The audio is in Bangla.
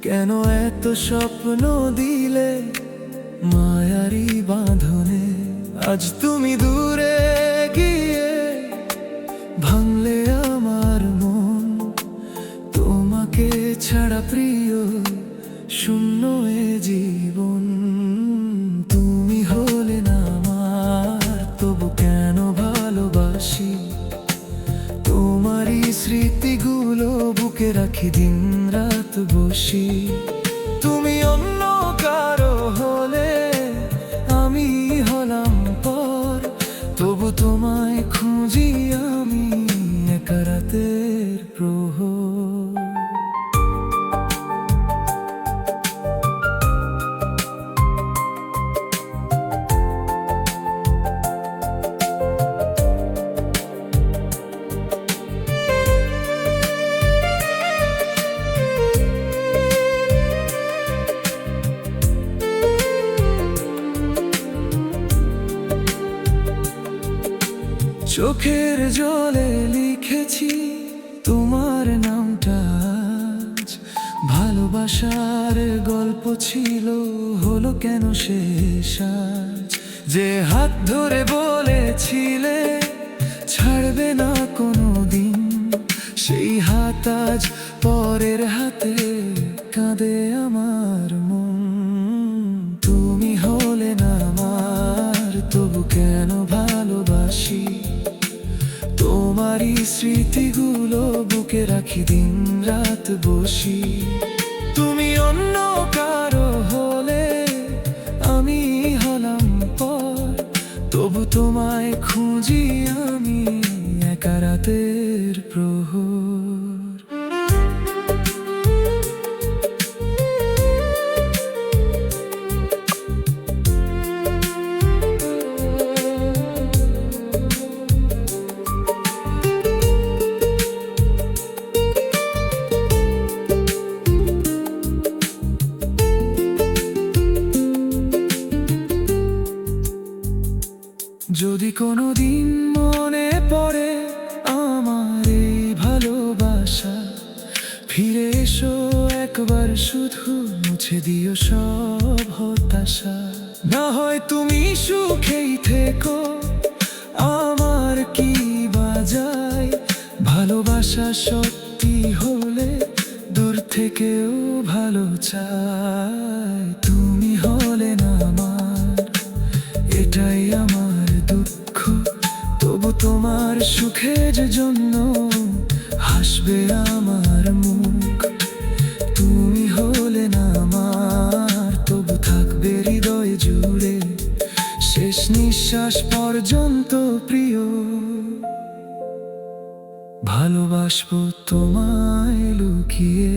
কেন এত স্বপ্ন দিলে মায়ারি বাঁধনে? আজ তুমি দূরে গিয়ে ভাঙলে আমার মন। তোমাকে ছাড়া প্রিয় শূন্য এ জীবন। তুমি হলে না আমার, তবু কেন ভালোবাসি? তোমারই স্মৃতিগুলো বুকে রাখি দিন রাত বসি। তুমি অন্য কারো হলে আমি হলাম পর, তবু তোমায় খুঁজি আমি একা রাতের প্রহর। চোখের জলে লিখেছি তোমার নামটা আজ। ভালোবাসার গল্প ছিল, হলো কেন শেষ আজ? যে হাত ধরে বলেছিলে ছাড়বে না কোনো দিন, সেই হাত আজ পরের হাতে কাঁদে আমার মন। তুমি হলে না আমার, তবু কেন ভালোবাসি? তোমারই স্মৃতিগুলো বুকে রাখি দিন রাত বসি। তুমি অন্য কারো হলে আমি হলাম পর, তবু তোমায় খুঁজি আমি একা রাতের প্রহর। যদি কোনোদিন মনে পড়ে আমার এই ভালোবাসা, ফিরে এসো একবার, শুধু মুছে দিও সব হতাশা। না হয় তুমি সুখেই থেকো, আমার কি বাজায়? ভালোবাসা সত্যি হলে দূর থেকেও ভালো চায়। তুমি হলে না আমার, এটাই আমার দুঃখ, তবু তোমার সুখের জন্য হাসবে আমার মুখ। তুমি হলে না আমার, তবু থাকবে হৃদয় জুড়ে শেষ নিঃশ্বাস পর্যন্ত প্রিয়। ভালোবাসবো তোমায় লুকিয়ে।